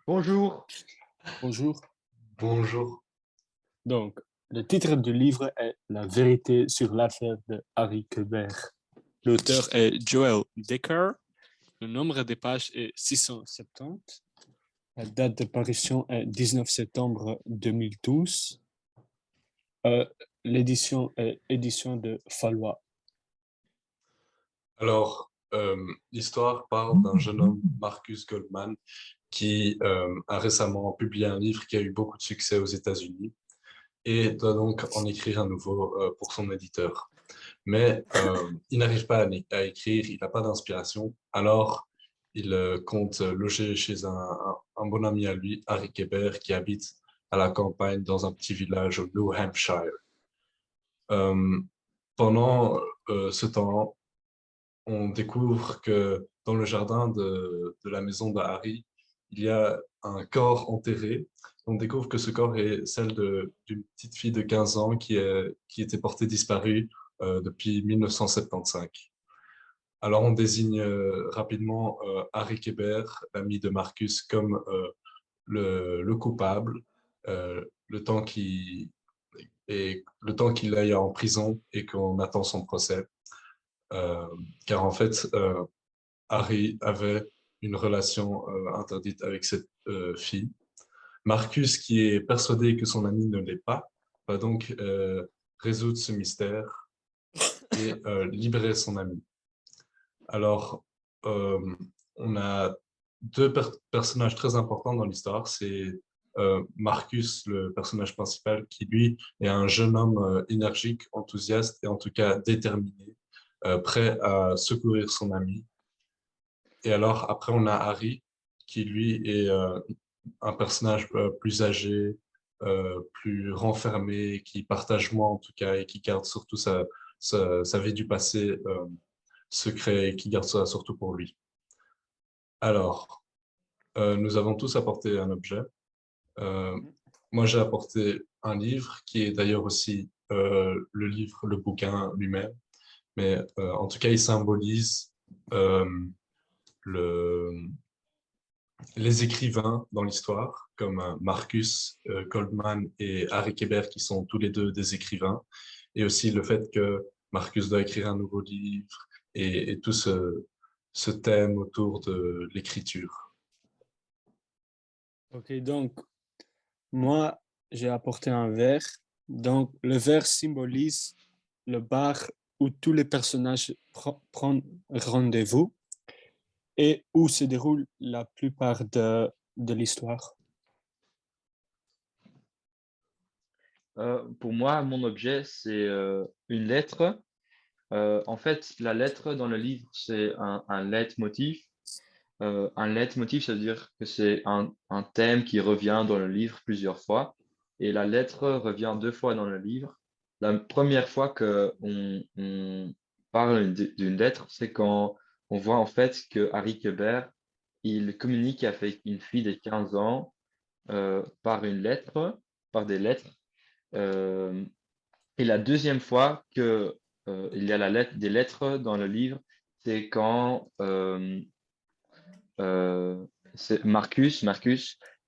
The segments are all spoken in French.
Bonjour. Bonjour. Bonjour. Donc, le titre du livre est La vérité sur l'affaire de Harry Quebert. L'auteur est Joel Decker. Le nombre des pages est 670. La date de parution est 19 septembre 2012. Euh, L'édition est édition de Fallois. Alors, l'histoire parle d'un jeune homme, Marcus Goldman, qui a récemment publié un livre qui a eu beaucoup de succès aux États-Unis et doit donc en écrire un nouveau pour son éditeur. Mais il n'arrive pas à écrire, il n'a pas d'inspiration. Alors, il compte loger chez un bon ami à lui, Harry Quebert, qui habite à la campagne dans un petit village au New Hampshire. Euh, Pendant ce temps, on découvre que dans le jardin de la maison de Harry, il y a un corps enterré. On découvre que ce corps est celle d'une petite fille de 15 ans qui était portée disparue depuis 1975. Alors on désigne rapidement Harry Quebert, l'ami de Marcus, comme le coupable, le temps le temps qu'il aille en prison et qu'on attend son procès. Euh, Car en fait, Harry avait une relation interdite avec cette fille. Marcus, qui est persuadé que son ami ne l'est pas, va donc résoudre ce mystère et libérer son ami. Alors, euh, on a deux personnages très importants dans l'histoire. C'est Marcus, le personnage principal, qui lui est un jeune homme énergique, enthousiaste et en tout cas déterminé, prêt à secourir son ami. Et alors, après, on a Harry, qui lui est un personnage plus âgé, plus renfermé, qui partage moins en tout cas, et qui garde surtout sa vie du passé secret, et qui garde ça surtout pour lui. Alors, nous avons tous apporté un objet. Euh, Moi, j'ai apporté un livre, qui est d'ailleurs aussi le livre, le bouquin lui-même. Mais en tout cas, il symbolise euh, le, les écrivains dans l'histoire, comme Marcus Goldman et Harry Quebert, qui sont tous les deux des écrivains, et aussi le fait que Marcus doit écrire un nouveau livre et tout ce thème autour de l'écriture. Ok, donc, moi, j'ai apporté un verre. Donc, le verre symbolise le bar où tous les personnages prennent rendez-vous et où se déroule la plupart de l'histoire. Pour moi, mon objet, c'est une lettre. En fait, la lettre dans le livre, c'est un leitmotiv. Un leitmotiv, ça veut dire que c'est un thème qui revient dans le livre plusieurs fois. Et la lettre revient deux fois dans le livre. La première fois on parle d'une lettre, c'est quand on voit en fait que Harry Quebert, il communique avec une fille de 15 ans par une lettre, par des lettres. Euh, et la deuxième fois que il y a des lettres dans le livre, c'est quand euh, c'est Marcus,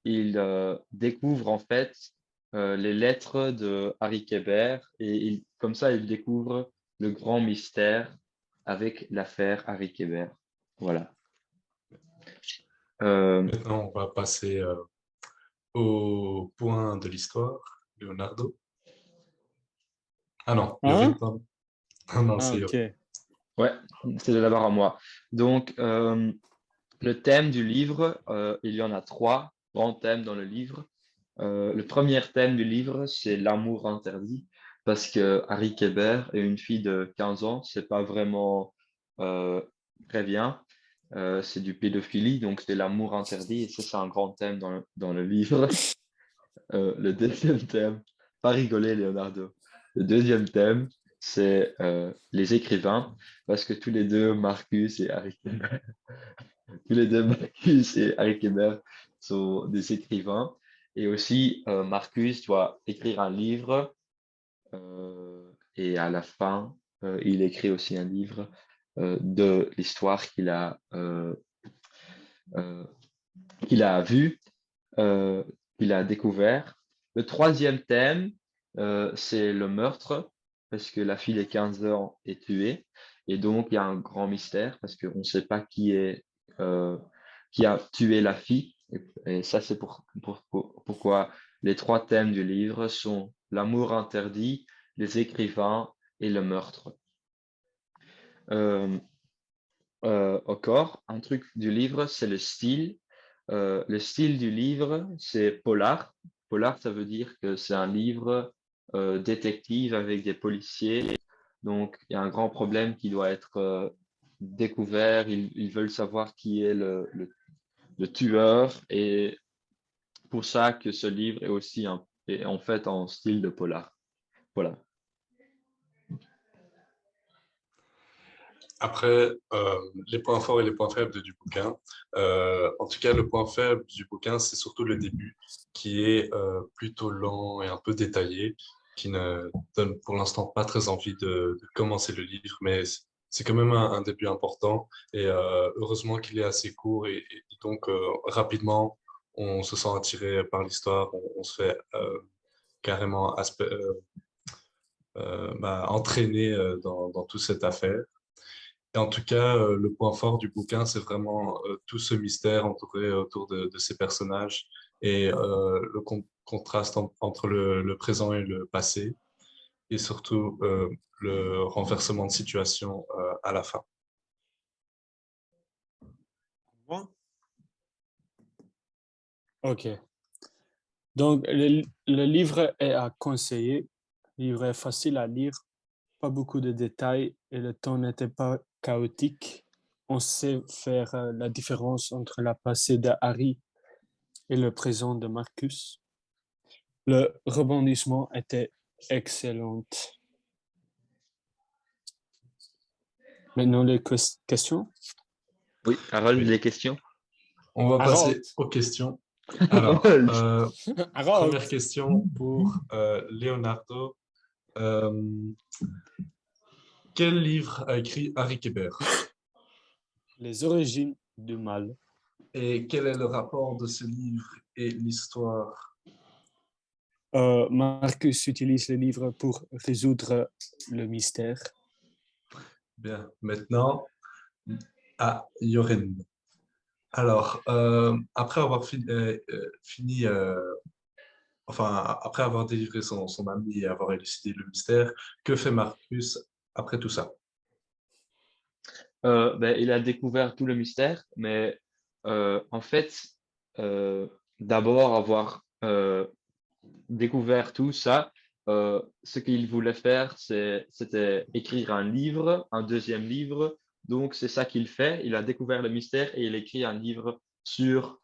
il découvre en fait les lettres de Harry Quebert et comme ça, il découvre le grand mystère avec l'affaire Harry Quebert. Voilà. Euh, Maintenant, on va passer au point de l'histoire, Leonardo. Ah non, Yorin, Hein? pardon. Non, non, Ah, c'est Yorin. ok. ouais, c'est d'abord à moi. Donc, le thème du livre, il y en a trois grands thèmes dans le livre. Le premier thème du livre, c'est l'amour interdit, parce que Harry Kéber et une fille de 15 ans, c'est pas vraiment euh, très bien. C'est du pédophilie, donc c'est l'amour interdit, et ça, c'est un grand thème dans le livre. Le deuxième thème, pas rigoler, Leonardo. Le deuxième thème, c'est les écrivains, parce que tous les deux, Marcus et Harry Kéber, tous les deux, Marcus et Harry Kéber sont des écrivains. Et aussi, Marcus doit écrire un livre et à la fin, il écrit aussi un livre de l'histoire euh, qu'il a vue. euh, qu'il a découvert. Le troisième thème, c'est le meurtre, parce que la fille de 15 ans est tuée. Et donc, il y a un grand mystère, parce qu'on ne sait pas qui a tué la fille. Et ça, c'est pourquoi les trois thèmes du livre sont l'amour interdit, les écrivains et le meurtre. Euh, Encore, un truc du livre, c'est le style. Le style du livre, c'est polar. Polar, ça veut dire que c'est un livre détective avec des policiers. Donc, il y a un grand problème qui doit être découvert. Ils veulent savoir qui est le tueur. Et pour ça que ce livre est aussi est en fait en style de polar. Voilà. Après, les points forts et les points faibles du bouquin. En tout cas, le point faible du bouquin, c'est surtout le début, qui est plutôt lent et un peu détaillé, qui ne donne pour l'instant pas très envie de commencer le livre, mais c'est quand même un début important. Et heureusement qu'il est assez court et donc rapidement, on se sent attiré par l'histoire, on se fait carrément entraîner dans toute cette affaire. Et en tout cas, le point fort du bouquin, c'est vraiment tout ce mystère entouré autour de ces personnages et le contraste entre le présent et le passé, et surtout le renversement de situation à la fin. Bon. OK. Donc, le livre est à conseiller. Le livre est facile à lire, pas beaucoup de détails et le ton n'était pas chaotique. On sait faire la différence entre la passé de Harry et le présent de Marcus. Le rebondissement était excellent. Maintenant, les questions? Oui, Harold, Oui. des questions? On va Harold. passer aux questions. Alors, Harold. première question pour Leonardo. Quel livre a écrit Harry Kéber? Les origines du mal. Et quel est le rapport de ce livre et l'histoire? Marcus utilise le livre pour résoudre le mystère. Bien, maintenant à Yoren. Alors, après avoir après avoir délivré son ami et avoir élucidé le mystère, que fait Marcus après tout ça? Il a découvert tout le mystère, mais en fait, d'abord avoir découvert tout ça, ce qu'il voulait faire, c'était écrire un livre, un deuxième livre. Donc, c'est ça qu'il fait. Il a découvert le mystère et il écrit un livre sur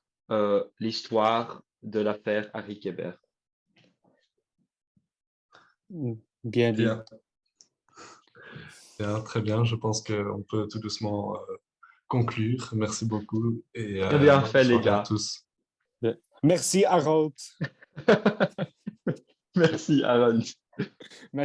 l'histoire de l'affaire Harry Kéber. Bien dit. Bien, bien, très bien. Je pense qu'on peut tout doucement conclure. Merci beaucoup et Très bien bonne fait, les soirée à gars. tous. Merci, Harold. Merci, Harold. Merci.